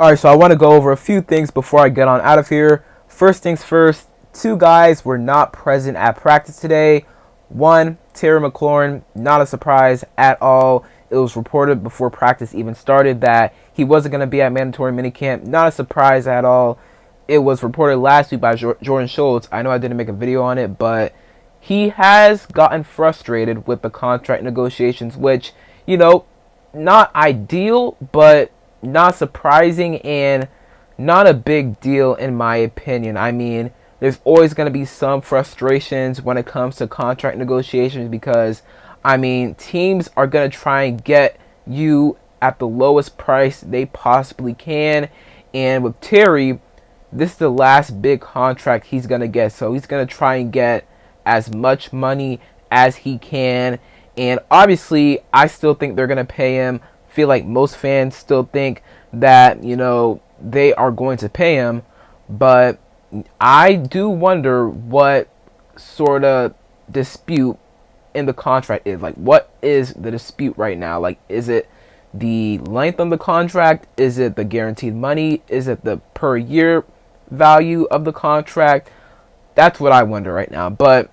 All right, so I want to go over a few things before I get on out of here. First things first, two guys were not present at practice today. One, Terry McLaurin, not a surprise at all. It was reported before practice even started that he wasn't going to be at mandatory minicamp. Not a surprise at all. It was reported last week by Jordan Schultz. I know I didn't make a video on it, but he has gotten frustrated with the contract negotiations, which, not ideal, but not surprising and not a big deal in my opinion. I mean, there's always going to be some frustrations when it comes to contract negotiations because, teams are going to try and get you at the lowest price they possibly can. And with Terry, this is the last big contract he's going to get. So he's going to try and get as much money as he can. And obviously, I still think they're going to pay him. Feel like most fans still think that, they are going to pay him. But I do wonder what sort of dispute in the contract is. Like, what is the dispute right now? Like, is it the length of the contract? Is it the guaranteed money? Is it the per year value of the contract? That's what I wonder right now. But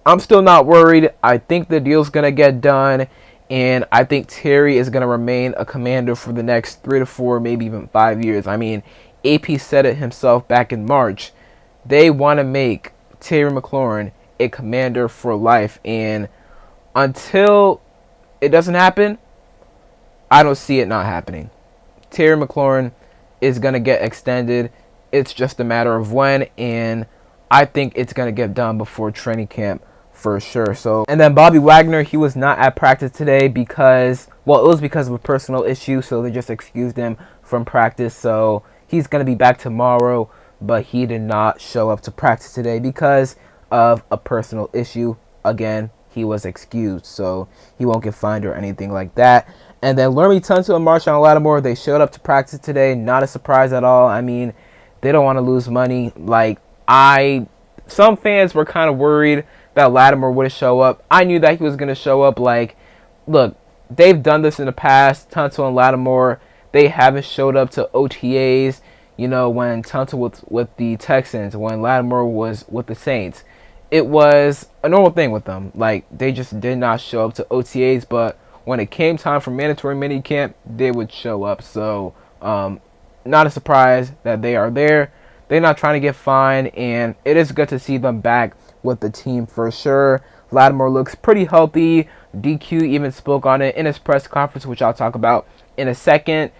I'm still not worried. I think the deal's going to get done. And I think Terry is going to remain a Commander for the next 3 to 4, maybe even 5 years. I mean, AP said it himself back in March. They want to make Terry McLaurin a Commander for life. And until it doesn't happen, I don't see it not happening. Terry McLaurin is going to get extended. It's just a matter of when. And I think it's going to get done before training camp for sure. So, and then Bobby Wagner, he was not at practice today because, well, it was because of a personal issue, so they just excused him from practice. So he's going to be back tomorrow, but he did not show up to practice today because of a personal issue. Again, he was excused, so he won't get fined or anything like that. And then Laremy Tunsil and Marshawn Lattimore, they showed up to practice today. Not a surprise at all. I mean, they don't want to lose money. Some fans were kind of worried that Lattimore would show up. I knew that he was going to show up. Look, they've done this in the past. Tunsil and Lattimore, they haven't showed up to OTAs. When Tunsil was with the Texans, when Lattimore was with the Saints, it was a normal thing with them. They just did not show up to OTAs, but when it came time for mandatory minicamp, they would show up. So, not a surprise that they are there. They're not trying to get fined, and it is good to see them back with the team for sure. Lattimore looks pretty healthy. DQ even spoke on it in his press conference, which I'll talk about in a second.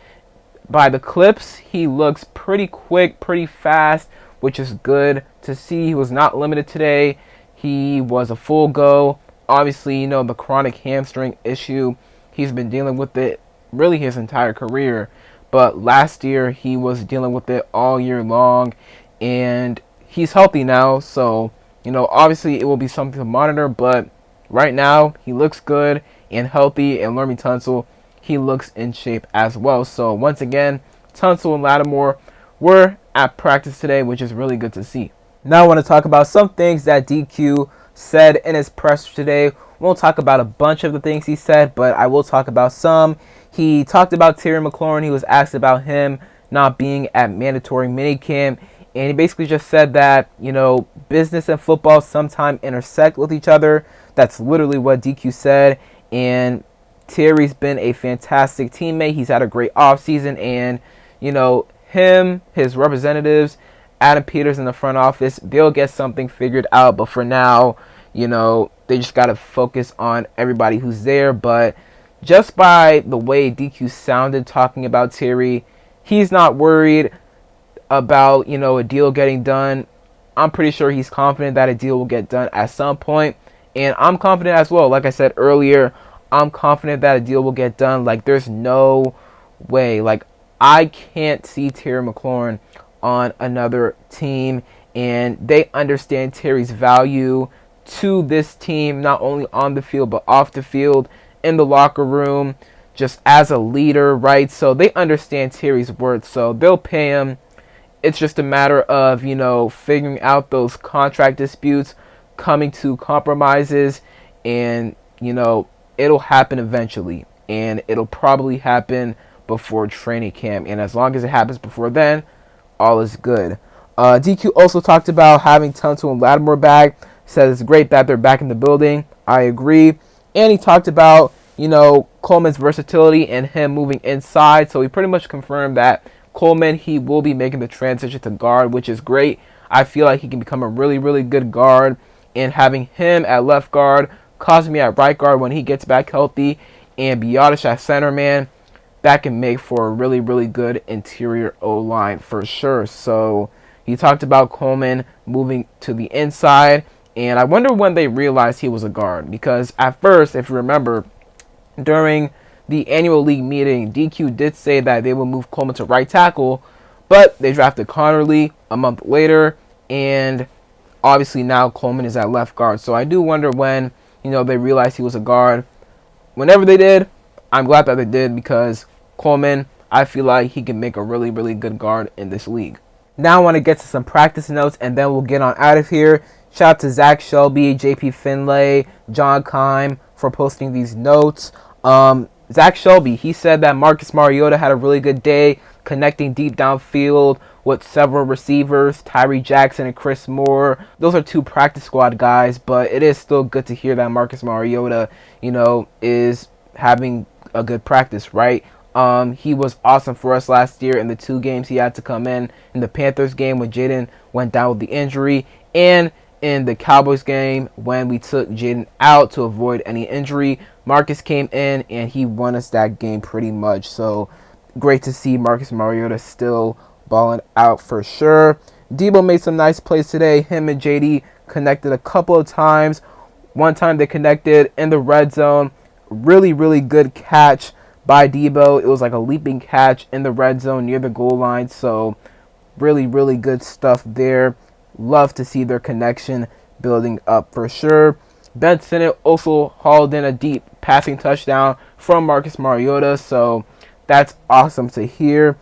By the clips, he looks pretty quick, pretty fast, which is good to see. He was not limited today. He was a full go. Obviously, the chronic hamstring issue, he's been dealing with it really his entire career. But last year, he was dealing with it all year long, and he's healthy now. So, obviously it will be something to monitor, but right now he looks good and healthy, and Laremy Tunsil, he looks in shape as well. So once again, Tunsil and Lattimore were at practice today, which is really good to see. Now I want to talk about some things that DQ said in his press today. Won't talk about a bunch of the things he said, but I will talk about some. He talked about Terry McLaurin. He was asked about him not being at mandatory minicamp. And he basically just said that, business and football sometimes intersect with each other. That's literally what DQ said. And Terry's been a fantastic teammate. He's had a great offseason. And, him, his representatives, Adam Peters in the front office, they'll get something figured out. But for now, they just got to focus on everybody who's there. But just by the way DQ sounded talking about Terry, he's not worried about, a deal getting done. I'm pretty sure he's confident that a deal will get done at some point. And I'm confident as well. Like I said earlier, I'm confident that a deal will get done. Like, there's no way. Like, I can't see Terry McLaurin on another team. And they understand Terry's value to this team, not only on the field, but off the field, in the locker room, just as a leader, right? So they understand Terry's worth. So they'll pay him. It's just a matter of, figuring out those contract disputes, coming to compromises, and, it'll happen eventually. And it'll probably happen before training camp. And as long as it happens before then, all is good. DQ also talked about having Tunsil and Lattimore back. Says it's great that they're back in the building. I agree. And he talked about, Coleman's versatility and him moving inside. So he pretty much confirmed that Coleman, he will be making the transition to guard, which is great. I feel like he can become a really, really good guard. And having him at left guard, Cosme at right guard when he gets back healthy, and Biotish at center, man, that can make for a really, really good interior O-line for sure. So he talked about Coleman moving to the inside. And I wonder when they realized he was a guard. Because at first, if you remember, during the annual league meeting, DQ did say that they would move Coleman to right tackle. But they drafted Connerly a month later. And obviously now Coleman is at left guard. So I do wonder when, they realized he was a guard. Whenever they did, I'm glad that they did. Because Coleman, I feel like he can make a really, really good guard in this league. Now I want to get to some practice notes, and then we'll get on out of here. Shout out to Zach Shelby, JP Finlay, John Kime for posting these notes. Zach Shelby, he said that Marcus Mariota had a really good day connecting deep downfield with several receivers, Tyree Jackson and Chris Moore. Those are two practice squad guys, but it is still good to hear that Marcus Mariota, is having a good practice, right? He was awesome for us last year in the 2 games he had to come in the Panthers game when Jaden went down with the injury, and in the Cowboys game when we took Jaden out to avoid any injury. Marcus came in and he won us that game pretty much. So great to see Marcus Mariota still balling out for sure. Debo made some nice plays today. Him and JD connected a couple of times. One time they connected in the red zone. Really, really good catch by Debo. It was like a leaping catch in the red zone near the goal line. So really, really good stuff there. Love to see their connection building up for sure. Ben Sinnott also hauled in a deep passing touchdown from Marcus Mariota. So that's awesome to hear.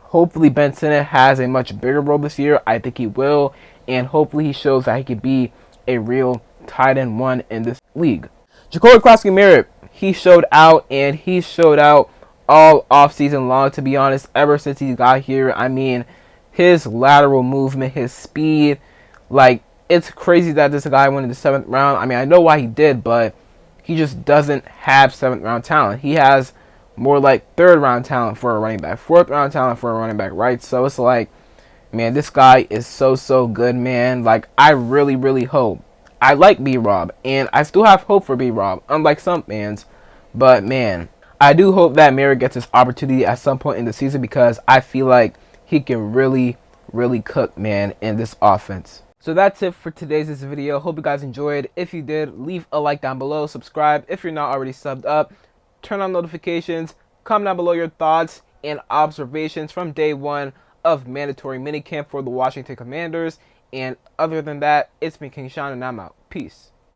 Hopefully Ben Sinnott has a much bigger role this year. I think he will. And hopefully he shows that he could be a real tight end 1 in this league. Jacoby Crosby-Merritt, he showed out, and he showed out all offseason long, to be honest, ever since he got here. I mean, his lateral movement, his speed, like, it's crazy that this guy went in the 7th round. I mean, I know why he did, but he just doesn't have 7th round talent. He has more like 3rd round talent for a running back, 4th round talent for a running back, right? So it's like, man, this guy is so good, man. Like, I really, really hope. I like B-Rob, and I still have hope for B-Rob, unlike some fans. But, man, I do hope that Merritt gets his opportunity at some point in the season, because I feel like he can really, really cook, man, in this offense. So that's it for today's video. Hope you guys enjoyed. If you did, leave a like down below. Subscribe if you're not already subbed up. Turn on notifications. Comment down below your thoughts and observations from day 1 of mandatory minicamp for the Washington Commanders. And other than that, it's me, King Sean, and I'm out. Peace.